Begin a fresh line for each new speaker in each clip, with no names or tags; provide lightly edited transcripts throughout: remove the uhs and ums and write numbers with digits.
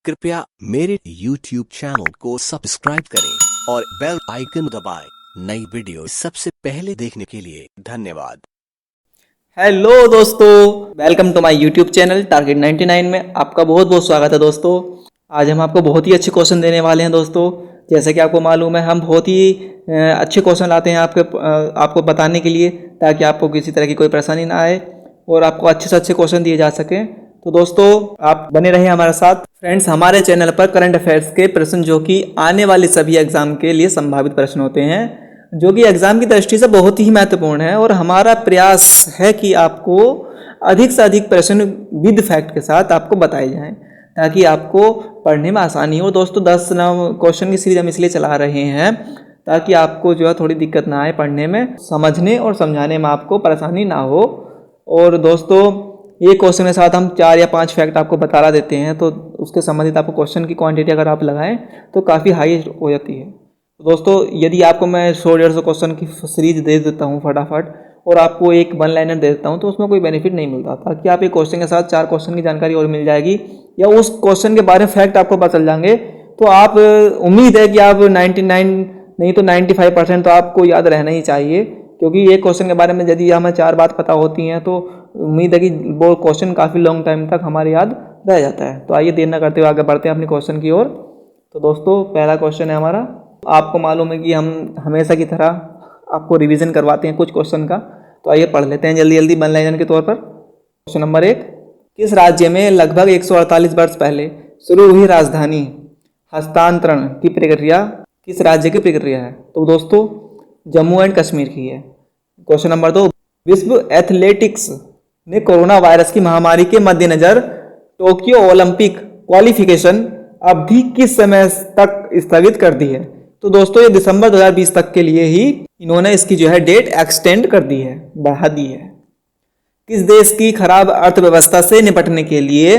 कृपया मेरे YouTube channel को सब्सक्राइब करें और बेल आइकन दबाएं। नई वीडियो सबसे पहले देखने के लिए धन्यवाद।
हेलो दोस्तों, welcome to my YouTube channel target 99 में आपका बहुत बहुत स्वागत है। दोस्तों आज हम आपको बहुत ही अच्छे क्वेश्चन देने वाले हैं। दोस्तों जैसे कि आपको मालूम है, हम बहुत ही अच्छे क्वेश्चन लाते हैं आपको बताने के लिए, ताकि आपको किसी तरह की कोई परेशानी ना आए और आपको अच्छे से अच्छे क्वेश्चन दिए जा सकें। तो दोस्तों आप बने रहिए हमारे साथ। फ्रेंड्स, हमारे चैनल पर करंट अफेयर्स के प्रश्न जो कि आने वाले सभी एग्जाम के लिए संभावित प्रश्न होते हैं, जो कि एग्जाम की दृष्टि से बहुत ही महत्वपूर्ण है, और हमारा प्रयास है कि आपको अधिक से अधिक प्रश्न विद फैक्ट के साथ आपको बताए जाएं, ताकि आपको पढ़ने में आसानी हो। दोस्तों 10 क्वेश्चन की सीरीज हम इसलिए चला रहे हैं ताकि आपको जो है थोड़ी दिक्कत ना आए पढ़ने में, समझने और समझाने में आपको परेशानी ना हो। और दोस्तों ये क्वेश्चन के साथ हम 4 या 5 फैक्ट आपको बता देते हैं, तो उसके संबंधित आपको क्वेश्चन की क्वांटिटी अगर आप लगाएं तो काफ़ी हाई हो जाती है। दोस्तों यदि आपको मैं 100-150 क्वेश्चन की सीरीज दे देता हूं फटाफट, और आपको एक 1 लाइनर दे देता हूं, तो उसमें कोई बेनिफिट नहीं मिलता। ताकि आप एक क्वेश्चन के साथ 4 क्वेश्चन की जानकारी और मिल जाएगी, या उस क्वेश्चन के बारे में फैक्ट आपको पता चल जाएंगे, तो आप उम्मीद है कि आप 99 नहीं तो 95% तो आपको याद रहना ही चाहिए। क्योंकि एक क्वेश्चन के बारे में यदि हमें 4 बात पता होती हैं, तो उम्मीद है कि वो क्वेश्चन काफ़ी लॉन्ग टाइम तक हमारे याद रह जाता है। तो आइए देर न करते हुए आगे बढ़ते हैं अपने क्वेश्चन की ओर। तो दोस्तों पहला क्वेश्चन है हमारा। आपको मालूम है कि हम हमेशा की तरह आपको रिवीजन करवाते हैं कुछ क्वेश्चन का, तो आइए पढ़ लेते हैं जल्दी जल्दी वन लाइनर के तौर पर। क्वेश्चन नंबर 1, किस राज्य में लगभग 148 वर्ष पहले शुरू हुई राजधानी हस्तांतरण की प्रक्रिया किस राज्य की प्रक्रिया है? तो दोस्तों जम्मू एंड कश्मीर की है। क्वेश्चन नंबर 2, विश्व एथलेटिक्स ने कोरोना वायरस की महामारी के मद्देनजर टोक्यो ओलंपिक क्वालिफिकेशन अवधि किस समय तक स्थगित कर दी है? तो दोस्तों ये दिसंबर 2020 तक के लिए ही इन्होंने इसकी जो है डेट एक्सटेंड कर दी है, बढ़ा दी है। किस देश की खराब अर्थव्यवस्था से निपटने के लिए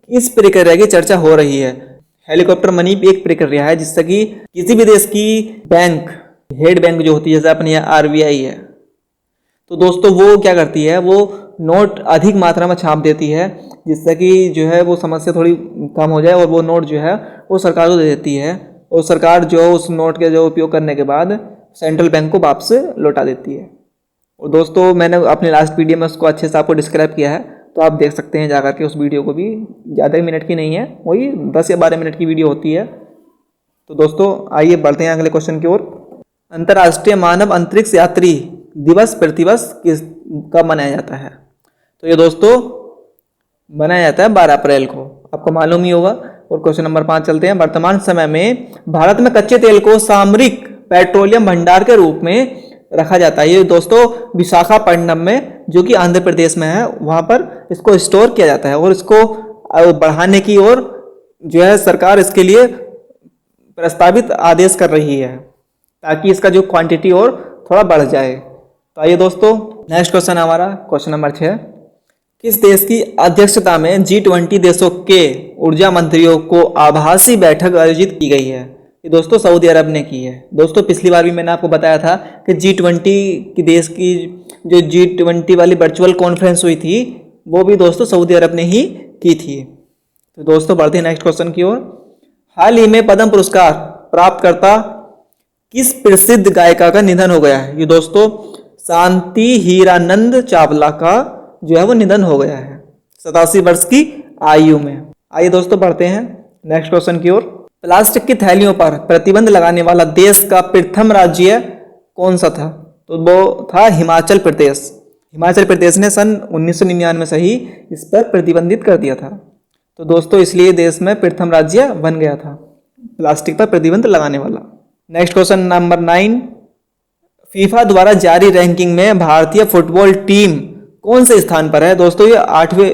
इस प्रक्रिया की चर्चा हो रही है? हेलीकॉप्टर मनी एक प्रक्रिया है जिससे कि किसी भी देश की बैंक, हेड बैंक जो होती है, जैसे अपने यहाँ RBI है, तो दोस्तों वो क्या करती है, वो नोट अधिक मात्रा में छाप देती है, जिससे कि जो है वो समस्या थोड़ी कम हो जाए, और वो नोट जो है वो सरकार को दे देती है, और सरकार जो उस नोट के जो उपयोग करने के बाद सेंट्रल बैंक को वापस लौटा देती है। और दोस्तों मैंने अपने लास्ट वीडियो में उसको अच्छे से आपको डिस्क्राइब किया है, तो आप देख सकते हैं जाकर के उस वीडियो को भी। ज़्यादा मिनट की नहीं है, वही 10 या 12 मिनट की वीडियो होती है। तो दोस्तों आइए बढ़ते हैं अगले क्वेश्चन की ओर। अंतर्राष्ट्रीय मानव अंतरिक्ष यात्री दिवस प्रतिवर्ष कब मनाया जाता है? तो ये दोस्तों मनाया जाता है 12 अप्रैल को, आपको मालूम ही होगा। और क्वेश्चन नंबर 5 चलते हैं। वर्तमान समय में भारत में कच्चे तेल को सामरिक पेट्रोलियम भंडार के रूप में रखा जाता है। ये दोस्तों विशाखापट्टनम में, जो कि आंध्र प्रदेश में है, वहाँ पर इसको स्टोर किया जाता है, और इसको बढ़ाने की ओर जो है सरकार इसके लिए प्रस्तावित आदेश कर रही है, ताकि इसका जो क्वांटिटी और थोड़ा बढ़ जाए। तो आइए दोस्तों नेक्स्ट क्वेश्चन हमारा, क्वेश्चन नंबर 6, किस देश की अध्यक्षता में G20 देशों के ऊर्जा मंत्रियों को आभासी बैठक आयोजित की गई है? ये दोस्तों सऊदी अरब ने की है। दोस्तों पिछली बार भी मैंने आपको बताया था कि G20 की देश की जो G20 वाली वर्चुअल कॉन्फ्रेंस हुई थी, वो भी दोस्तों सऊदी अरब ने ही की थी। तो दोस्तों बढ़ते हैं नेक्स्ट क्वेश्चन की ओर। हाल ही में पद्म पुरस्कार प्राप्त करता किस प्रसिद्ध गायिका का निधन हो गया है? ये दोस्तों शांति हीरानंद चावला का जो है वो निधन हो गया है 87 वर्ष की आयु में। आइए दोस्तों बढ़ते हैं नेक्स्ट क्वेश्चन की ओर। प्लास्टिक की थैलियों पर प्रतिबंध लगाने वाला देश का प्रथम राज्य कौन सा था? तो वो था हिमाचल प्रदेश। हिमाचल प्रदेश ने सन 1999 से ही इस पर प्रतिबंधित कर दिया था। तो दोस्तों इसलिए देश में प्रथम राज्य बन गया था प्लास्टिक पर प्रतिबंध लगाने वाला। नेक्स्ट क्वेश्चन नंबर 9, फीफा द्वारा जारी रैंकिंग में भारतीय फुटबॉल टीम कौन से स्थान पर है? दोस्तों ये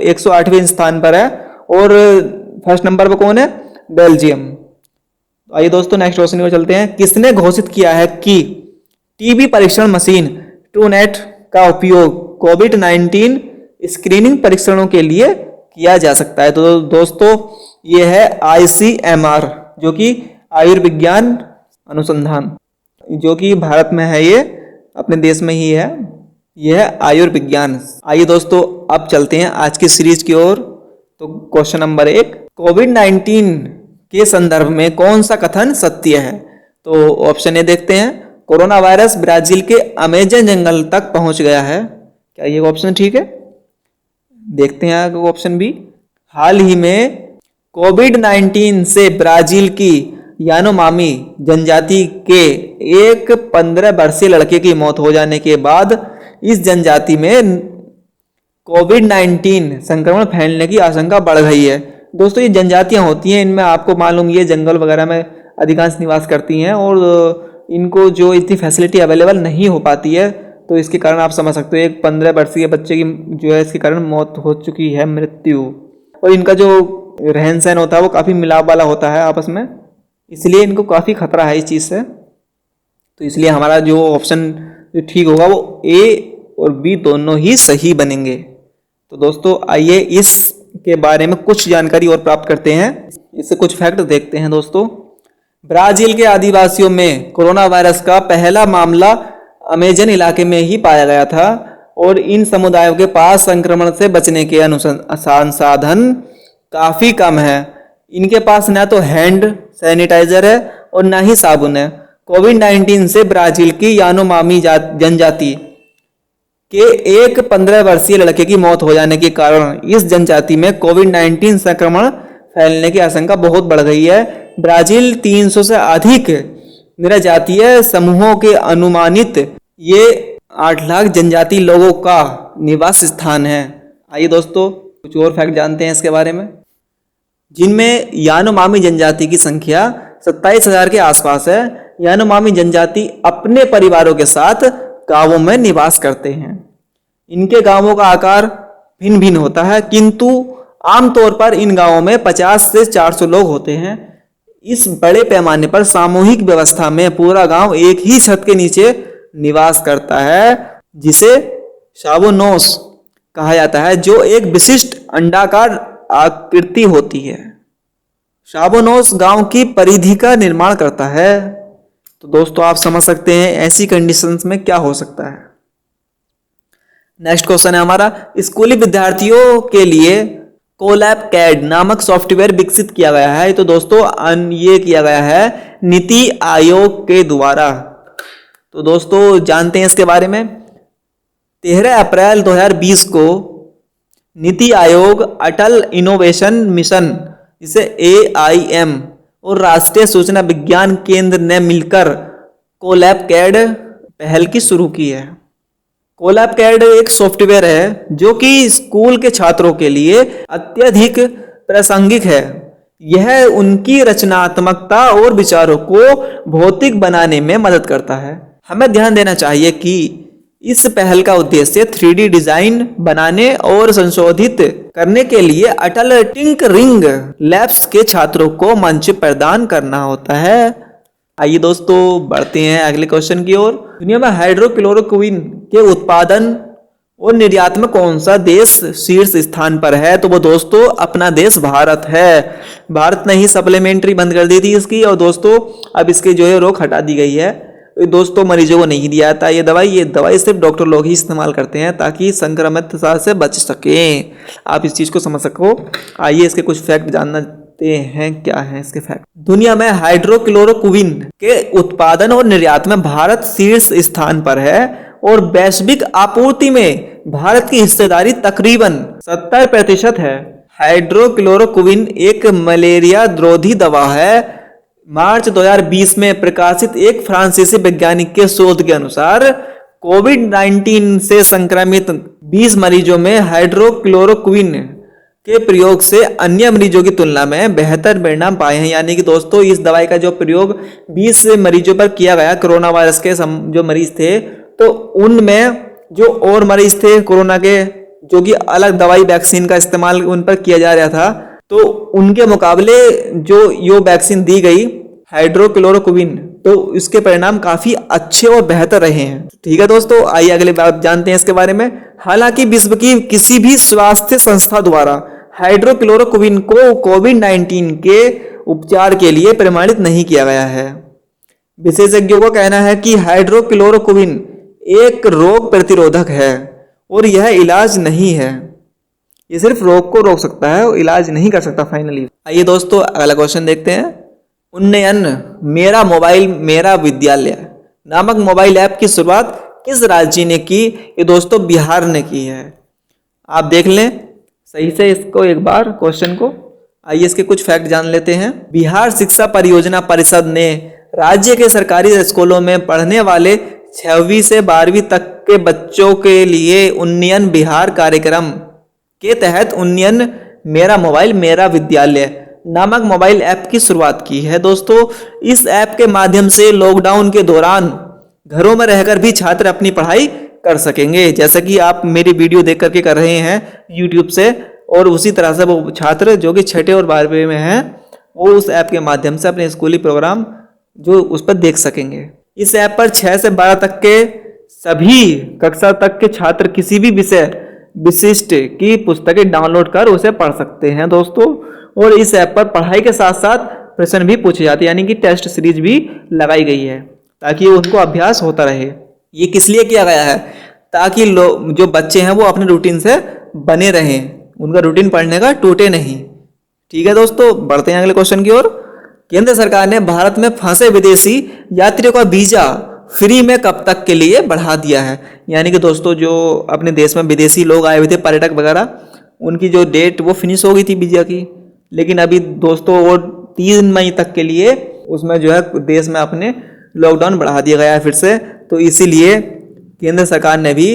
108वें स्थान पर है, और फर्स्ट नंबर पर कौन है? बेल्जियम। आइए दोस्तों नेक्स्ट क्वेश्चन को चलते हैं। किसने घोषित किया है कि टीबी परीक्षण मशीन ट्रूनेट का उपयोग कोविड-19 स्क्रीनिंग परीक्षणों के लिए किया जा सकता है? तो दोस्तों ये है ICMR, जो कि आयुर्विज्ञान अनुसंधान, जो कि भारत में है, ये अपने देश में ही है, यह है आयुर्विज्ञान। आइए दोस्तों अब चलते हैं आज की सीरीज की ओर। तो क्वेश्चन नंबर 1, कोविड-19 के संदर्भ में कौन सा कथन सत्य है? तो ऑप्शन ए देखते हैं, कोरोना वायरस ब्राजील के अमेजन जंगल तक पहुंच गया है। क्या ये ऑप्शन ठीक है? देखते हैं आगे ऑप्शन बी, हाल ही में कोविड-19 से ब्राजील की यानोमामी जनजाति के एक 15 वर्षीय लड़के की मौत हो जाने के बाद इस जनजाति में कोविड-19 संक्रमण फैलने की आशंका बढ़ गई है। दोस्तों, ये जनजातियां होती हैं, इनमें आपको मालूम ये जंगल वगैरह में अधिकांश निवास करती हैं और इनको जो इतनी फैसिलिटी अवेलेबल नहीं हो पाती है, तो इसके कारण आप समझ सकते हो एक 15 वर्षीय बच्चे की जो है इसके कारण मौत हो चुकी है, मृत्यु। और इनका जो रहन सहन होता है वो काफ़ी मिलाप वाला होता है आपस में, इसलिए इनको काफ़ी खतरा है इस चीज़ से। तो इसलिए हमारा जो ऑप्शन जो ठीक होगा वो ए और बी दोनों ही सही बनेंगे। तो दोस्तों, आइए इसके बारे में कुछ जानकारी और प्राप्त करते हैं, इससे कुछ फैक्ट देखते हैं। दोस्तों, ब्राजील के आदिवासियों में कोरोना वायरस का पहला मामला अमेजन इलाके में ही पाया गया था और इन समुदायों के पास संक्रमण से बचने के संसाधन काफ़ी कम है। इनके पास न तो हैंड सैनिटाइजर है और न ही साबुन है। कोविड-19 से ब्राजील की यानोमामी जनजाति के एक 15 वर्षीय लड़के की मौत हो जाने के कारण इस जनजाति में कोविड-19 संक्रमण फैलने की आशंका बहुत बढ़ गई है। ब्राजील 300 से अधिक निर्जातीय समूहों के अनुमानित ये 8 लाख जनजाति लोगों का निवास स्थान है। आइए दोस्तों, कुछ और फैक्ट जानते हैं इसके बारे में, जिनमें यानोमामी जनजाति की संख्या 27,000 के आसपास है। यानोमामी जनजाति अपने परिवारों के साथ गांवों में निवास करते हैं। इनके गांवों का आकार भिन्न भिन्न होता है, किंतु आमतौर पर इन गांवों में 50 से 400 लोग होते हैं। इस बड़े पैमाने पर सामूहिक व्यवस्था में पूरा गांव एक ही छत के नीचे निवास करता है, जिसे शाबोनोस कहा जाता है, जो एक विशिष्ट अंडाकार आकृति होती है। शाबोनोस गांव की परिधि का निर्माण करता है। तो दोस्तों, आप समझ सकते हैं ऐसी कंडीशंस में क्या हो सकता है। नेक्स्ट क्वेश्चन है हमारा, स्कूली विद्यार्थियों के लिए कोलैब कैड नामक सॉफ्टवेयर विकसित किया गया है। तो दोस्तों, ये किया गया है नीति आयोग के द्वारा। तो दोस्तों, जानते हैं इसके बारे में। 13 अप्रैल 2020 को नीति आयोग, अटल इनोवेशन मिशन जिसे AIM और राष्ट्रीय सूचना विज्ञान केंद्र ने मिलकर कोलैब कैड पहल की शुरू की है। कोलैब कैड एक सॉफ्टवेयर है जो कि स्कूल के छात्रों के लिए अत्यधिक प्रासंगिक है। यह उनकी रचनात्मकता और विचारों को भौतिक बनाने में मदद करता है। हमें ध्यान देना चाहिए कि इस पहल का उद्देश्य 3D डिजाइन बनाने और संशोधित करने के लिए अटल टिंकरिंग लैब्स के छात्रों को मंच प्रदान करना होता है। आइए दोस्तों, बढ़ते हैं अगले क्वेश्चन की ओर। दुनिया में हाइड्रोक्लोरोक्विन के उत्पादन और निर्यात में कौन सा देश शीर्ष स्थान पर है? तो वो दोस्तों अपना देश भारत है। भारत ने ही सप्लीमेंट्री बंद कर दी थी इसकी, और दोस्तों अब इसके जो है रोक हटा दी गई है। दोस्तों, मरीजों को नहीं दिया जाता ये दवाई सिर्फ डॉक्टर लोग ही इस्तेमाल करते हैं ताकि संक्रमितता से बच सकें। आप इस चीज़ को समझ सको। आइए इसके कुछ फैक्ट जानते हैं, क्या है इसके फैक्ट। दुनिया में हाइड्रोक्लोरोक्विन के उत्पादन और निर्यात में भारत शीर्ष स्थान पर है और वैश्विक आपूर्ति में भारत की हिस्सेदारी तकरीबन 70% है। हाइड्रोक्लोरोक्विन एक मलेरिया रोधी दवा है। मार्च 2020 में प्रकाशित एक फ्रांसीसी वैज्ञानिक के शोध के अनुसार कोविड-19 से संक्रमित 20 मरीजों में हाइड्रोक्लोरोक्विन के प्रयोग से अन्य मरीजों की तुलना में बेहतर परिणाम पाए हैं। यानी कि दोस्तों, इस दवाई का जो प्रयोग 20 मरीजों पर किया गया, कोरोना वायरस के जो मरीज थे, तो उनमें जो और मरीज थे कोरोना के, जो कि अलग दवाई वैक्सीन का इस्तेमाल उन पर किया जा रहा था, तो उनके मुकाबले जो ये वैक्सीन दी गई हाइड्रोक्लोरोक्विन, तो इसके परिणाम काफी अच्छे और बेहतर रहे हैं। ठीक है दोस्तों, आइए अगले बात जानते हैं इसके बारे में। हालांकि विश्व की किसी भी स्वास्थ्य संस्था द्वारा हाइड्रोक्लोरोक्विन को कोविड-19 के उपचार के लिए प्रमाणित नहीं किया गया है। विशेषज्ञों का कहना है कि हाइड्रोक्लोरोक्विन एक रोग प्रतिरोधक है और यह इलाज नहीं है। ये सिर्फ रोग को रोक सकता है, इलाज नहीं कर सकता फाइनली। आइए दोस्तों अगला क्वेश्चन देखते हैं। उन्नयन मेरा मोबाइल मेरा विद्यालय नामक मोबाइल ऐप की शुरुआत किस राज्य ने की? ये दोस्तों बिहार ने की है। आप देख लें सही से इसको एक बार क्वेश्चन को। आइए इसके कुछ फैक्ट जान लेते हैं। बिहार शिक्षा परियोजना परिषद ने राज्य के सरकारी स्कूलों में पढ़ने वाले 6वीं से 12वीं तक के बच्चों के लिए उन्नयन बिहार कार्यक्रम के तहत उन्नयन मेरा मोबाइल मेरा विद्यालय नामक मोबाइल ऐप की शुरुआत की है। दोस्तों इस ऐप के माध्यम से लॉकडाउन के दौरान घरों में रहकर भी छात्र अपनी पढ़ाई कर सकेंगे, जैसा कि आप मेरी वीडियो देख करके कर रहे हैं यूट्यूब से, और उसी तरह से वो छात्र जो कि 6ठी और 12वीं में हैं वो उस ऐप के माध्यम से अपने स्कूली प्रोग्राम जो उस पर देख सकेंगे। इस ऐप पर 6 से 12 तक के सभी कक्षा तक के छात्र किसी भी विषय विशिष्ट की पुस्तकें डाउनलोड कर उसे पढ़ सकते हैं दोस्तों। और इस ऐप पर पढ़ाई के साथ साथ प्रश्न भी पूछे जाते हैं, यानी कि टेस्ट सीरीज भी लगाई गई है ताकि उनको अभ्यास होता रहे। ये किस लिए किया गया है? ताकि जो बच्चे हैं वो अपने रूटीन से बने रहें, उनका रूटीन पढ़ने का टूटे नहीं। ठीक है दोस्तों, बढ़ते हैं अगले क्वेश्चन की ओर। केंद्र सरकार ने भारत में फंसे विदेशी यात्रियों का वीजा फ्री में कब तक के लिए बढ़ा दिया है? यानी कि दोस्तों जो अपने देश में विदेशी लोग आए हुए थे, पर्यटक वगैरह, उनकी जो डेट वो फिनिश हो गई थी वीजा की, लेकिन अभी दोस्तों वो 3 मई तक के लिए उसमें जो है देश में अपने लॉकडाउन बढ़ा दिया गया है फिर से। तो इसीलिए केंद्र सरकार ने भी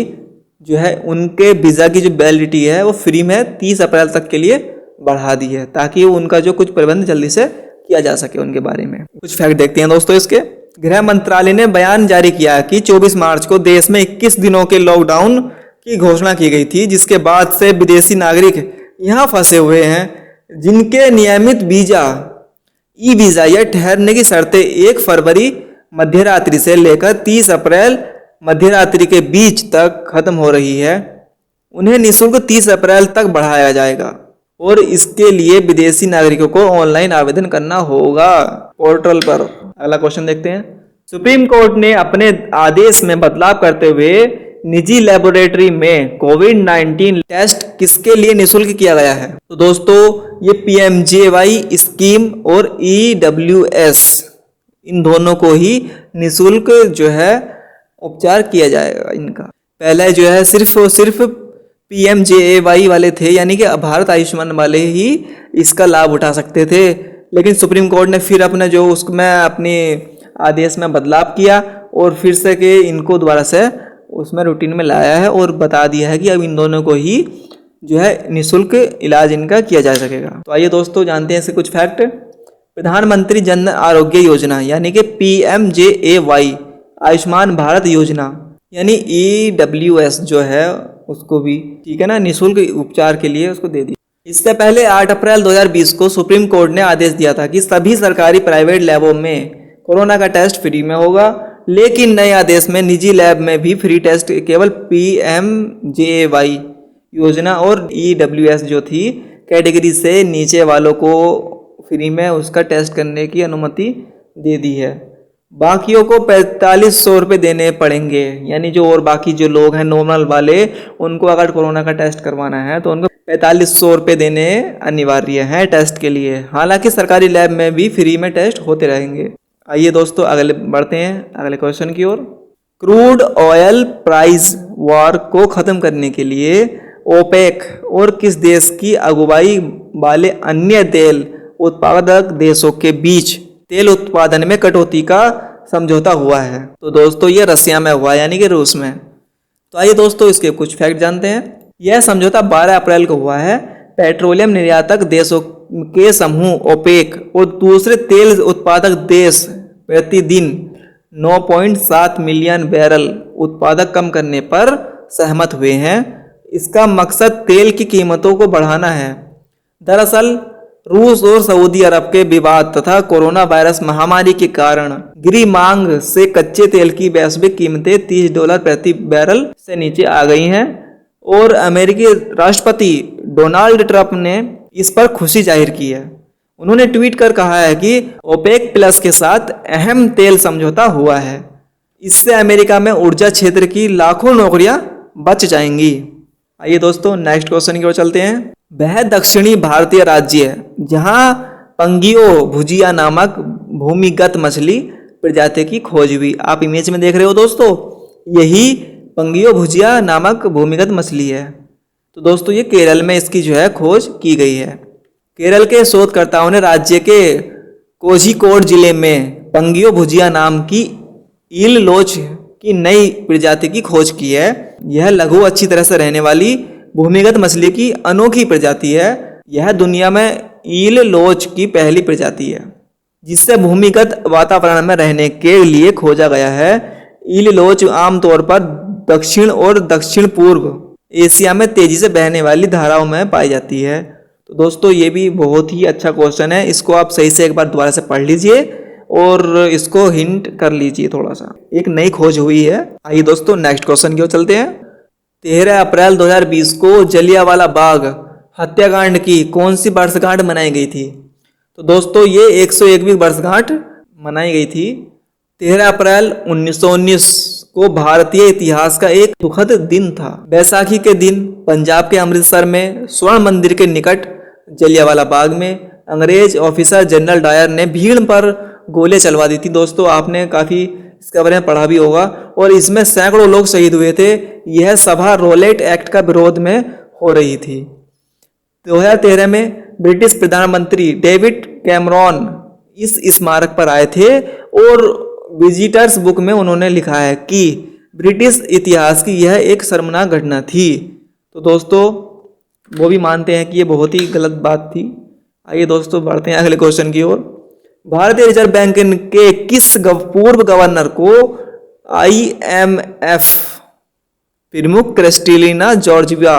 जो है उनके वीज़ा की जो वैलिडिटी है वो फ्री में 30 अप्रैल तक के लिए बढ़ा दी है, ताकि उनका जो कुछ प्रबंध जल्दी से किया जा सके उनके बारे में। कुछ फैक्ट देखते हैं दोस्तों इसके। गृह मंत्रालय ने बयान जारी किया कि 24 मार्च को देश में 21 दिनों के लॉकडाउन की घोषणा की गई थी, जिसके बाद से विदेशी नागरिक यहाँ फंसे हुए हैं जिनके नियमित वीजा ई वीज़ा या ठहरने की शर्तें 1 फरवरी मध्यरात्रि से लेकर 30 अप्रैल मध्यरात्रि के बीच तक खत्म हो रही है, उन्हें निःशुल्क 30 अप्रैल तक बढ़ाया जाएगा। और इसके लिए विदेशी नागरिकों को ऑनलाइन आवेदन करना होगा पोर्टल पर। अगला क्वेश्चन देखते हैं। सुप्रीम कोर्ट ने अपने आदेश में बदलाव करते हुए निजी लेबोरेटरी में कोविड-19 टेस्ट किसके लिए निःशुल्क किया गया है? तो दोस्तों ये PMJY स्कीम और EWS इन दोनों को ही निःशुल्क जो है उपचार किया जाएगा इनका। पहले जो है सिर्फ और सिर्फ PMJAY वाले थे, यानी कि भारत आयुष्मान वाले ही इसका लाभ उठा सकते थे, लेकिन सुप्रीम कोर्ट ने फिर अपना जो उसमें अपने आदेश में बदलाव किया और फिर से कि इनको दोबारा से उसमें रूटीन में लाया है और बता दिया है कि अब इन दोनों को ही जो है निःशुल्क इलाज इनका किया जा सकेगा। तो आइए दोस्तों जानते हैं इसके कुछ फैक्ट। प्रधानमंत्री जन आरोग्य योजना यानी कि PMJAY आयुष्मान भारत योजना यानी EWS जो है उसको भी ठीक है ना निःशुल्क उपचार के लिए उसको दे दी। इससे पहले 8 अप्रैल 2020 को सुप्रीम कोर्ट ने आदेश दिया था कि सभी सरकारी प्राइवेट लैबों में कोरोना का टेस्ट फ्री में होगा, लेकिन नए आदेश में निजी लैब में भी फ्री टेस्ट केवल PMJAY योजना और EWS जो थी कैटेगरी से नीचे वालों को फ्री में उसका टेस्ट करने की अनुमति दे दी है। बाकियों को 4500 रुपये देने पड़ेंगे, यानी जो और बाकी जो लोग हैं नॉर्मल वाले उनको अगर कोरोना का टेस्ट करवाना है तो उनको 4500 रुपये देने अनिवार्य हैं टेस्ट के लिए। हालांकि सरकारी लैब में भी फ्री में टेस्ट होते रहेंगे। आइए दोस्तों अगले बढ़ते हैं अगले क्वेश्चन की ओर। क्रूड ऑयल प्राइस वॉर को ख़त्म करने के लिए ओपेक और किस देश की अगुवाई वाले अन्य तेल उत्पादक देशों के बीच तेल उत्पादन में कटौती का समझौता हुआ है? तो दोस्तों ये रसिया में हुआ यानी कि रूस में। तो आइए दोस्तों इसके कुछ फैक्ट जानते हैं। यह समझौता 12 अप्रैल को हुआ है। पेट्रोलियम निर्यातक देशों के समूह ओपेक और दूसरे तेल उत्पादक देश प्रतिदिन 9.7 मिलियन बैरल उत्पादक कम करने पर सहमत हुए हैं। इसका मकसद तेल की कीमतों को बढ़ाना है। दरअसल रूस और सऊदी अरब के विवाद तथा कोरोना वायरस महामारी के कारण गिरी मांग से कच्चे तेल की वैश्विक कीमतें $30 प्रति बैरल से नीचे आ गई हैं और अमेरिकी राष्ट्रपति डोनाल्ड ट्रंप ने इस पर खुशी जाहिर की है। उन्होंने ट्वीट कर कहा है कि ओपेक प्लस के साथ अहम तेल समझौता हुआ है। इससे अमेरिका में ऊर्जा क्षेत्र की लाखों नौकरियां बच जाएंगी। आइए दोस्तों नेक्स्ट क्वेश्चन की ओर चलते हैं। वह दक्षिणी भारतीय राज्य है जहां पंगियो भुजिया नामक भूमिगत मछली प्रजाति की खोज हुई। आप इमेज में देख रहे हो दोस्तों, यही पंगियो भुजिया नामक भूमिगत मछली है। तो दोस्तों ये केरल में इसकी जो है खोज की गई है। केरल के शोधकर्ताओं ने राज्य के कोझिकोड जिले में पंगियो भुजिया नाम की ईल लोच की नई प्रजाति की खोज की है। यह लघु अच्छी तरह से रहने वाली भूमिगत मछली की अनोखी प्रजाति है। यह दुनिया में ईल लोच की पहली प्रजाति है जिससे भूमिगत वातावरण में रहने के लिए खोजा गया है। ईल लोच आमतौर पर दक्षिण और दक्षिण पूर्व एशिया में तेजी से बहने वाली धाराओं में पाई जाती है। तो दोस्तों ये भी बहुत ही अच्छा क्वेश्चन है, इसको आप सही से एक बार दोबारा से पढ़ लीजिए और इसको हिंट कर लीजिए थोड़ा सा। एक नई खोज हुई है। आइए दोस्तों नेक्स्ट क्वेश्चन की ओर चलते हैं। 13 अप्रैल 2020 को जलियांवाला बाग हत्याकांड की कौन सी वर्षगांठ मनाई गई थी? तो दोस्तों ये 101वीं वर्षगांठ मनाई गई थी। 13 अप्रैल 1919 को भारतीय इतिहास का एक दुखद दिन था। बैसाखी के दिन पंजाब के अमृतसर में स्वर्ण मंदिर के निकट जलियांवाला बाग में अंग्रेज ऑफिसर जनरल डायर ने भीड़ पर गोले चलवा दी थी। दोस्तों आपने काफ़ी इसके बारे में पढ़ा भी होगा। और इसमें सैकड़ों लोग शहीद हुए थे। यह सभा रोलेट एक्ट का विरोध में हो रही थी। 2013 में ब्रिटिश प्रधानमंत्री डेविड कैमरॉन इस स्मारक पर आए थे और विजिटर्स बुक में उन्होंने लिखा है कि ब्रिटिश इतिहास की यह एक शर्मनाक घटना थी। तो दोस्तों वो भी मानते हैं कि ये बहुत ही गलत बात थी। आइए दोस्तों बढ़ते हैं अगले क्वेश्चन की ओर। भारतीय रिजर्व बैंक के किस पूर्व गवर्नर को IMF प्रमुख क्रिस्टलिना जॉर्जिवा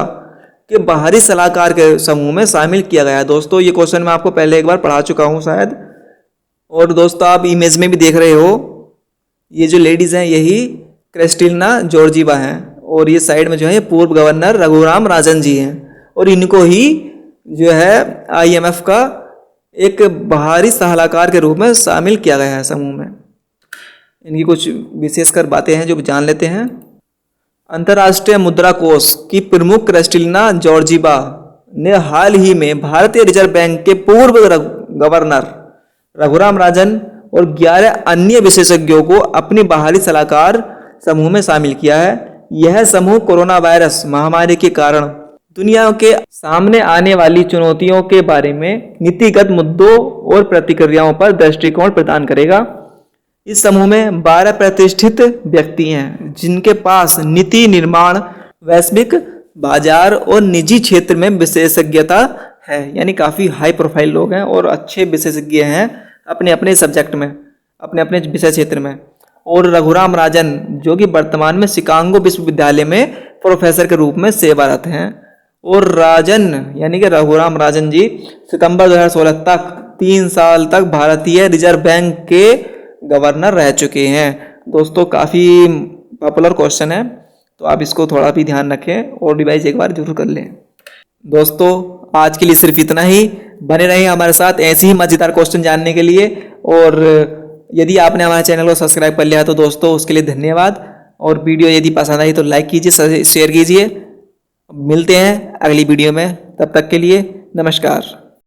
के बाहरी सलाहकार के समूह में शामिल किया गया है? दोस्तों ये क्वेश्चन मैं आपको पहले एक बार पढ़ा चुका हूं शायद। और दोस्तों आप इमेज में भी देख रहे हो, ये जो लेडीज हैं यही क्रिस्टलिना जॉर्जिवा हैं और ये साइड में जो है पूर्व गवर्नर रघुराम राजन जी हैं और इनको ही जो है IMF का एक बाहरी सलाहकार के रूप में शामिल किया गया है समूह में। इनकी कुछ विशेषकर बातें हैं जो जान लेते हैं। अंतर्राष्ट्रीय मुद्रा कोष की प्रमुख क्रिस्टलिना जॉर्जिवा ने हाल ही में भारतीय रिजर्व बैंक के पूर्व गवर्नर रघुराम राजन और 11 अन्य विशेषज्ञों को अपनी बाहरी सलाहकार समूह में शामिल किया है। यह समूह कोरोना वायरस महामारी के कारण दुनिया के सामने आने वाली चुनौतियों के बारे में नीतिगत मुद्दों और प्रतिक्रियाओं पर दृष्टिकोण प्रदान करेगा। इस समूह में 12 प्रतिष्ठित व्यक्ति हैं जिनके पास नीति निर्माण, वैश्विक बाजार और निजी क्षेत्र में विशेषज्ञता है। यानी काफ़ी हाई प्रोफाइल लोग हैं और अच्छे विशेषज्ञ हैं अपने अपने सब्जेक्ट में, अपने अपने विषय क्षेत्र में। और रघुराम राजन जो कि वर्तमान में शिकागो विश्वविद्यालय में प्रोफेसर के रूप में सेवारत हैं। और राजन यानी कि रघुराम राजन जी सितंबर 2016 तक 3 साल तक भारतीय रिजर्व बैंक के गवर्नर रह चुके हैं। दोस्तों काफ़ी पॉपुलर क्वेश्चन है तो आप इसको थोड़ा भी ध्यान रखें और रिवाइज एक बार जरूर कर लें। दोस्तों आज के लिए सिर्फ इतना ही। बने रहें हमारे साथ ऐसे ही मज़ेदार क्वेश्चन जानने के लिए। और यदि आपने हमारे चैनल को सब्सक्राइब कर लिया तो दोस्तों उसके लिए धन्यवाद। और वीडियो यदि पसंद आई तो लाइक कीजिए, शेयर कीजिए। मिलते हैं अगली वीडियो में, तब तक के लिए नमस्कार।